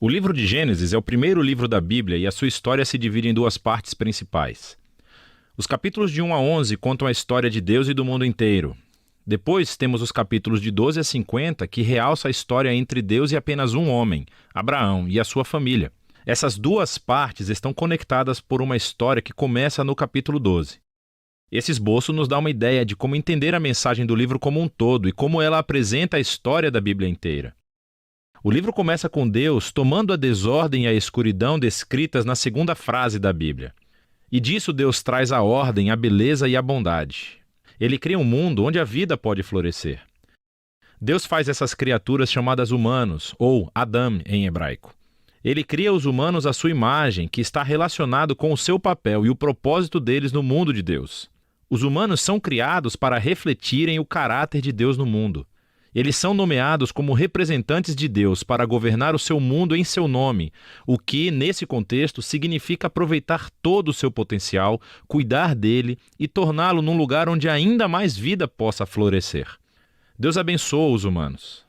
O livro de Gênesis é o primeiro livro da Bíblia e a sua história se divide em duas partes principais. Os capítulos de 1 a 11 contam a história de Deus e do mundo inteiro. Depois temos os capítulos de 12 a 50 que realçam a história entre Deus e apenas um homem, Abraão, e a sua família. Essas duas partes estão conectadas por uma história que começa no capítulo 12. Esse esboço nos dá uma ideia de como entender a mensagem do livro como um todo e como ela apresenta a história da Bíblia inteira. O livro começa com Deus tomando a desordem e a escuridão descritas na segunda frase da Bíblia. E disso Deus traz a ordem, a beleza e a bondade. Ele cria um mundo onde a vida pode florescer. Deus faz essas criaturas chamadas humanos, ou Adam em hebraico. Ele cria os humanos à sua imagem, que está relacionado com o seu papel e o propósito deles no mundo de Deus. Os humanos são criados para refletirem o caráter de Deus no mundo. Eles são nomeados como representantes de Deus para governar o seu mundo em seu nome, o que, nesse contexto, significa aproveitar todo o seu potencial, cuidar dele e torná-lo num lugar onde ainda mais vida possa florescer. Deus abençoa os humanos.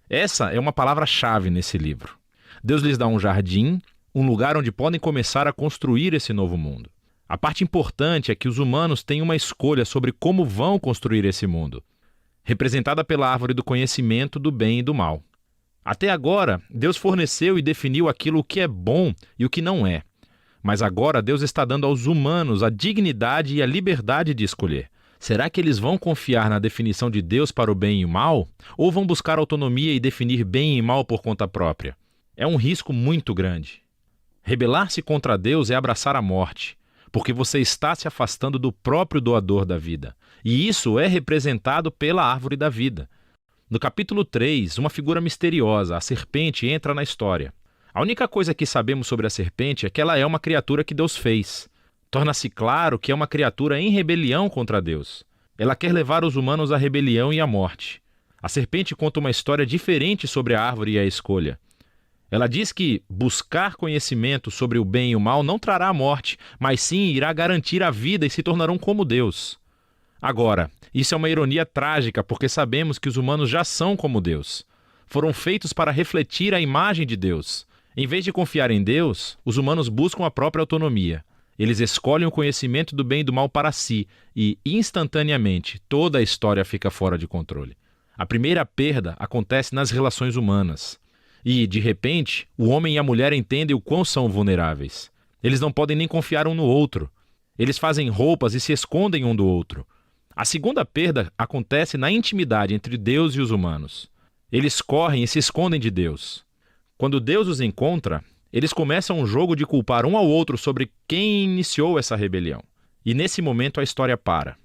Essa é uma palavra-chave nesse livro. Deus lhes dá um jardim, um lugar onde podem começar a construir esse novo mundo. A parte importante é que os humanos têm uma escolha sobre como vão construir esse mundo, representada pela árvore do conhecimento do bem e do mal. Até agora, Deus forneceu e definiu aquilo que é bom e o que não é. Mas agora Deus está dando aos humanos a dignidade e a liberdade de escolher. Será que eles vão confiar na definição de Deus para o bem e o mal? Ou vão buscar autonomia e definir bem e mal por conta própria? É um risco muito grande. Rebelar-se contra Deus é abraçar a morte, porque você está se afastando do próprio doador da vida. E isso é representado pela árvore da vida. No capítulo 3, uma figura misteriosa, a serpente, entra na história. A única coisa que sabemos sobre a serpente é que ela é uma criatura que Deus fez. Torna-se claro que é uma criatura em rebelião contra Deus. Ela quer levar os humanos à rebelião e à morte. A serpente conta uma história diferente sobre a árvore e a escolha. Ela diz que buscar conhecimento sobre o bem e o mal não trará a morte, mas sim irá garantir a vida e se tornarão como Deus. Agora, isso é uma ironia trágica porque sabemos que os humanos já são como Deus. Foram feitos para refletir a imagem de Deus. Em vez de confiar em Deus, os humanos buscam a própria autonomia. Eles escolhem o conhecimento do bem e do mal para si e, instantaneamente, toda a história fica fora de controle. A primeira perda acontece nas relações humanas. E, de repente, o homem e a mulher entendem o quão são vulneráveis. Eles não podem nem confiar um no outro. Eles fazem roupas e se escondem um do outro. A segunda perda acontece na intimidade entre Deus e os humanos. Eles correm e se escondem de Deus. Quando Deus os encontra, eles começam um jogo de culpar um ao outro sobre quem iniciou essa rebelião. E nesse momento a história para.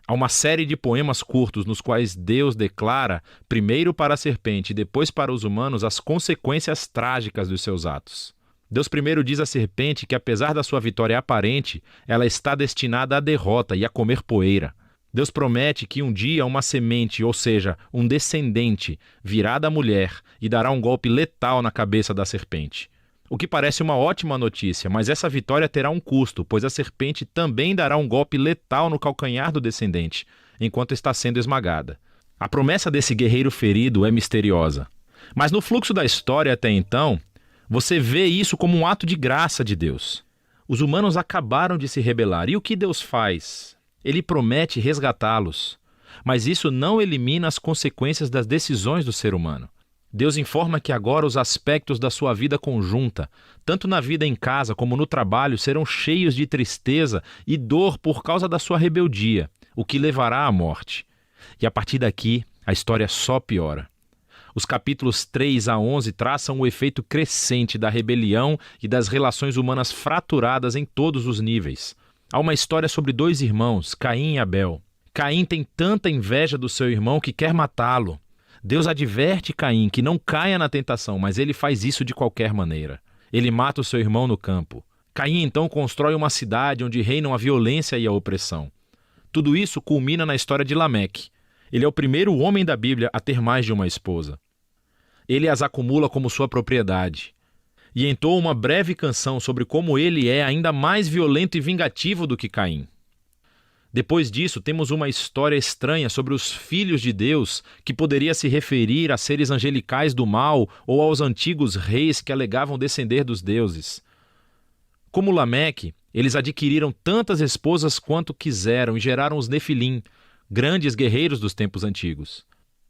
Há uma série de poemas curtos nos quais Deus declara, primeiro para a serpente e depois para os humanos, as consequências trágicas dos seus atos. Deus primeiro diz à serpente que, apesar da sua vitória aparente, ela está destinada à derrota e a comer poeira. Deus promete que um dia uma semente, ou seja, um descendente, virá da mulher e dará um golpe letal na cabeça da serpente. O que parece uma ótima notícia, mas essa vitória terá um custo, pois a serpente também dará um golpe letal no calcanhar do descendente, enquanto está sendo esmagada. A promessa desse guerreiro ferido é misteriosa. Mas no fluxo da história até então, você vê isso como um ato de graça de Deus. Os humanos acabaram de se rebelar. E o que Deus faz? Ele promete resgatá-los. Mas isso não elimina as consequências das decisões do ser humano. Deus informa que agora os aspectos da sua vida conjunta, tanto na vida em casa como no trabalho, serão cheios de tristeza e dor por causa da sua rebeldia, o que levará à morte. E a partir daqui, a história só piora. Os capítulos 3 a 11 traçam o efeito crescente da rebelião e das relações humanas fraturadas em todos os níveis. Há uma história sobre dois irmãos, Caim e Abel. Caim tem tanta inveja do seu irmão que quer matá-lo. Deus adverte Caim que não caia na tentação, mas ele faz isso de qualquer maneira. Ele mata o seu irmão no campo. Caim então constrói uma cidade onde reinam a violência e a opressão. Tudo isso culmina na história de Lameque. Ele é o primeiro homem da Bíblia a ter mais de uma esposa. Ele as acumula como sua propriedade. E entoa uma breve canção sobre como ele é ainda mais violento e vingativo do que Caim. Depois disso, temos uma história estranha sobre os filhos de Deus, que poderia se referir a seres angelicais do mal ou aos antigos reis que alegavam descender dos deuses. Como Lameque, eles adquiriram tantas esposas quanto quiseram e geraram os Nefilim, grandes guerreiros dos tempos antigos.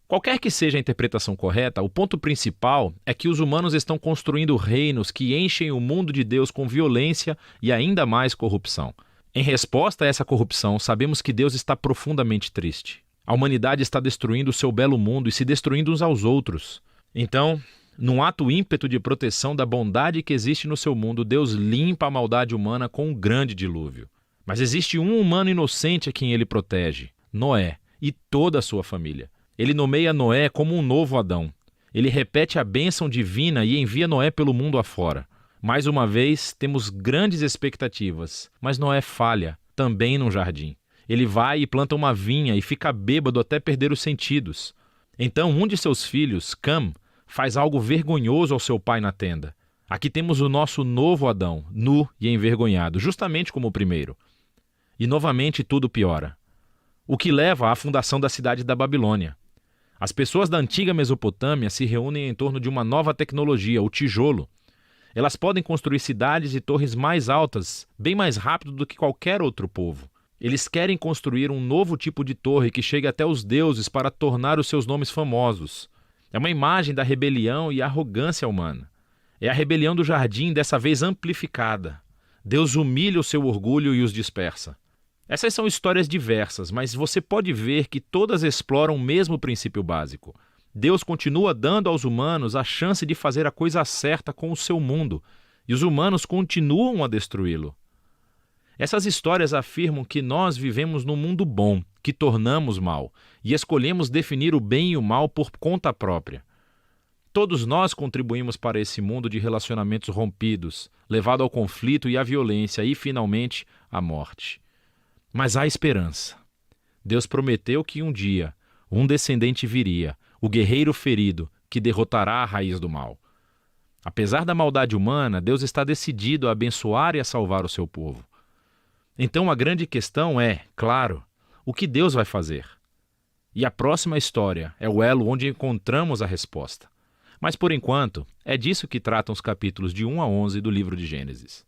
Qualquer que seja a interpretação correta, o ponto principal é que os humanos estão construindo reinos que enchem o mundo de Deus com violência e ainda mais corrupção. Em resposta a essa corrupção, sabemos que Deus está profundamente triste. A humanidade está destruindo o seu belo mundo e se destruindo uns aos outros. Então, num ato ímpeto de proteção da bondade que existe no seu mundo, Deus limpa a maldade humana com um grande dilúvio. Mas existe um humano inocente a quem ele protege, Noé, e toda a sua família. Ele nomeia Noé como um novo Adão. Ele repete a bênção divina e envia Noé pelo mundo afora. Mais uma vez, temos grandes expectativas, mas Noé falha, também num jardim. Ele vai e planta uma vinha e fica bêbado até perder os sentidos. Então, um de seus filhos, Cam, faz algo vergonhoso ao seu pai na tenda. Aqui temos o nosso novo Adão, nu e envergonhado, justamente como o primeiro. E novamente tudo piora. O que leva à fundação da cidade da Babilônia. As pessoas da antiga Mesopotâmia se reúnem em torno de uma nova tecnologia, o tijolo. Elas podem construir cidades e torres mais altas, bem mais rápido do que qualquer outro povo. Eles querem construir um novo tipo de torre que chegue até os deuses para tornar os seus nomes famosos. É uma imagem da rebelião e arrogância humana. É a rebelião do jardim, dessa vez amplificada. Deus humilha o seu orgulho e os dispersa. Essas são histórias diversas, mas você pode ver que todas exploram o mesmo princípio básico. Deus continua dando aos humanos a chance de fazer a coisa certa com o seu mundo, e os humanos continuam a destruí-lo. Essas histórias afirmam que nós vivemos num mundo bom, que tornamos mal, e escolhemos definir o bem e o mal por conta própria. Todos nós contribuímos para esse mundo de relacionamentos rompidos, levado ao conflito e à violência e, finalmente, à morte. Mas há esperança. Deus prometeu que um dia um descendente viria, o guerreiro ferido, que derrotará a raiz do mal. Apesar da maldade humana, Deus está decidido a abençoar e a salvar o seu povo. Então a grande questão é, claro, o que Deus vai fazer? E a próxima história é o elo onde encontramos a resposta. Mas por enquanto, é disso que tratam os capítulos de 1 a 11 do livro de Gênesis.